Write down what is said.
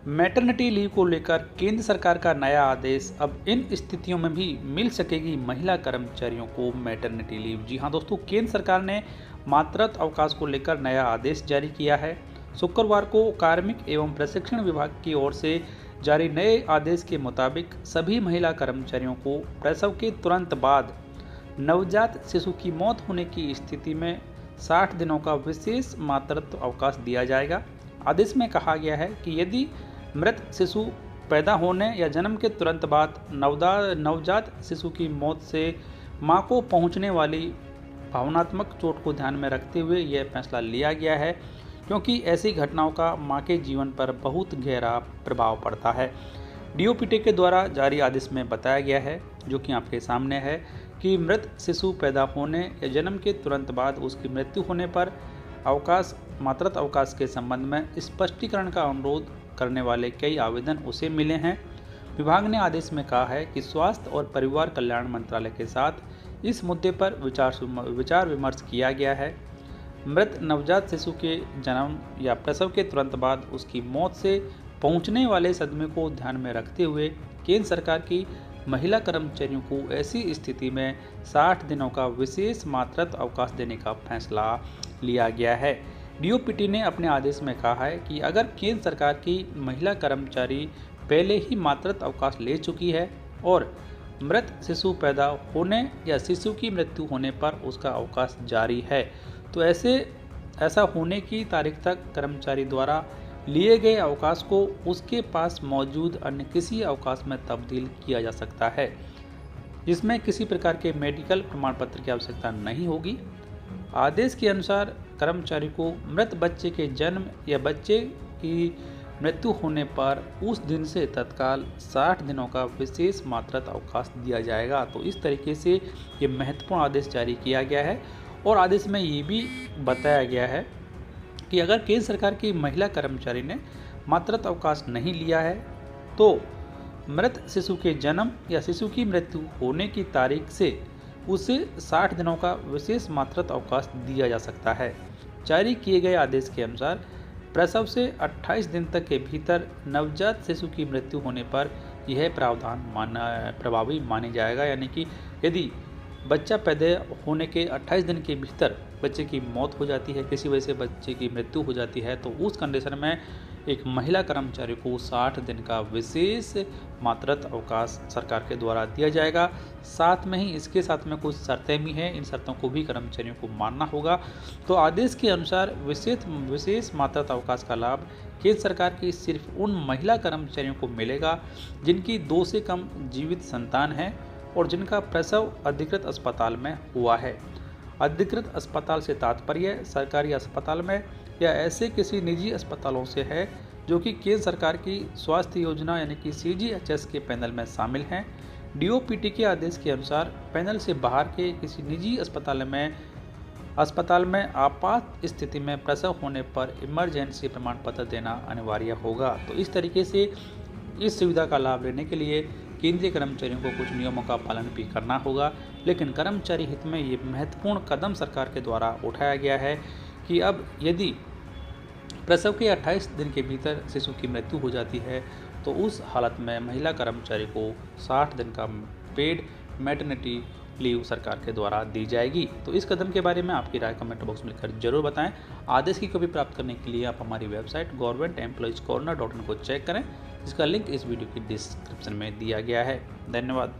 Maternity leave को लेकर केंद्र सरकार का नया आदेश। अब इन स्थितियों में भी मिल सकेगी महिला कर्मचारियों को मैटरनिटी लीव। जी हां दोस्तों, केंद्र सरकार ने मातृत्व अवकाश को लेकर नया आदेश जारी किया है। शुक्रवार को कार्मिक एवं प्रशिक्षण विभाग की ओर से जारी नए आदेश के मुताबिक सभी महिला कर्मचारियों को प्रसव के तुरंत बाद नवजात शिशु की मौत होने की स्थिति में 60 दिनों का विशेष मातृत्व अवकाश दिया जाएगा। आदेश में कहा गया है कि यदि मृत शिशु पैदा होने या जन्म के तुरंत बाद नवजात शिशु की मौत से मां को पहुंचने वाली भावनात्मक चोट को ध्यान में रखते हुए यह फैसला लिया गया है, क्योंकि ऐसी घटनाओं का मां के जीवन पर बहुत गहरा प्रभाव पड़ता है। डीओपीटी के द्वारा जारी आदेश में बताया गया है, जो कि आपके सामने है, कि मृत शिशु पैदा होने या जन्म के तुरंत बाद उसकी मृत्यु होने पर मातृत्व अवकाश के संबंध में स्पष्टीकरण का अनुरोध करने वाले कई आवेदन उसे मिले हैं। विभाग ने आदेश में कहा है कि स्वास्थ्य और परिवार कल्याण मंत्रालय के साथ इस मुद्दे पर विचार विमर्श किया गया है। मृत नवजात शिशु के जन्म या प्रसव के तुरंत बाद उसकी मौत से पहुंचने वाले सदमे को ध्यान में रखते हुए केंद्र सरकार की महिला कर्मचारियों को ऐसी स्थिति में 60 दिनों का विशेष मातृत्व अवकाश देने का फैसला लिया गया है। डीओपीटी ने अपने आदेश में कहा है कि अगर केंद्र सरकार की महिला कर्मचारी पहले ही मातृत्व अवकाश ले चुकी है और मृत शिशु पैदा होने या शिशु की मृत्यु होने पर उसका अवकाश जारी है, तो ऐसा होने की तारीख तक कर्मचारी द्वारा लिए गए अवकाश को उसके पास मौजूद अन्य किसी अवकाश में तब्दील किया जा सकता है, जिसमें किसी प्रकार के मेडिकल प्रमाण पत्र की आवश्यकता नहीं होगी। आदेश के अनुसार कर्मचारी को मृत बच्चे के जन्म या बच्चे की मृत्यु होने पर उस दिन से तत्काल 60 दिनों का विशेष मातृत्व अवकाश दिया जाएगा। तो इस तरीके से ये महत्वपूर्ण आदेश जारी किया गया है और आदेश में ये भी बताया गया है कि अगर केंद्र सरकार की महिला कर्मचारी ने मातृत्व अवकाश नहीं लिया है तो मृत शिशु के जन्म या शिशु की मृत्यु होने की तारीख से उसे 60 दिनों का विशेष मातृत्व अवकाश दिया जा सकता है। जारी किए गए आदेश के अनुसार प्रसव से 28 दिन तक के भीतर नवजात शिशु की मृत्यु होने पर यह प्रावधान प्रभावी माने जाएगा, यानी कि यदि बच्चा पैदा होने के 28 दिन के भीतर बच्चे की मौत हो जाती है, किसी वजह से बच्चे की मृत्यु हो जाती है, तो उस कंडीशन में एक महिला कर्मचारी को 60 दिन का विशेष मातृत्व अवकाश सरकार के द्वारा दिया जाएगा। साथ में ही इसके साथ में कुछ शर्तें भी हैं, इन शर्तों को भी कर्मचारियों को मानना होगा। तो आदेश के अनुसार विशेष मातृत्व अवकाश का लाभ केंद्र सरकार की सिर्फ उन महिला कर्मचारियों को मिलेगा जिनकी 2 से कम जीवित संतान है और जिनका प्रसव अधिकृत अस्पताल में हुआ है। अधिकृत अस्पताल से तात्पर्य सरकारी अस्पताल में या ऐसे किसी निजी अस्पतालों से है जो कि केंद्र सरकार की स्वास्थ्य योजना यानी कि CGHS के पैनल में शामिल हैं। डीओपीटी के आदेश के अनुसार पैनल से बाहर के किसी निजी अस्पताल में आपात स्थिति में प्रसव होने पर इमरजेंसी प्रमाण पत्र देना अनिवार्य होगा। तो इस तरीके से इस सुविधा का लाभ लेने के लिए केंद्रीय कर्मचारियों को कुछ नियमों का पालन भी करना होगा, लेकिन कर्मचारी हित में ये महत्वपूर्ण कदम सरकार के द्वारा उठाया गया है कि अब यदि प्रसव के 28 दिन के भीतर शिशु की मृत्यु हो जाती है तो उस हालत में महिला कर्मचारी को 60 दिन का पेड मैटरनिटी लीव सरकार के द्वारा दी जाएगी। तो इस कदम के बारे में आपकी राय कमेंट बॉक्स में लिखकर जरूर बताएं। आदेश की कॉपी प्राप्त करने के लिए आप हमारी वेबसाइट governmentemploriescorner.in को चेक करें, जिसका लिंक इस वीडियो की डिस्क्रिप्शन में दिया गया है। धन्यवाद।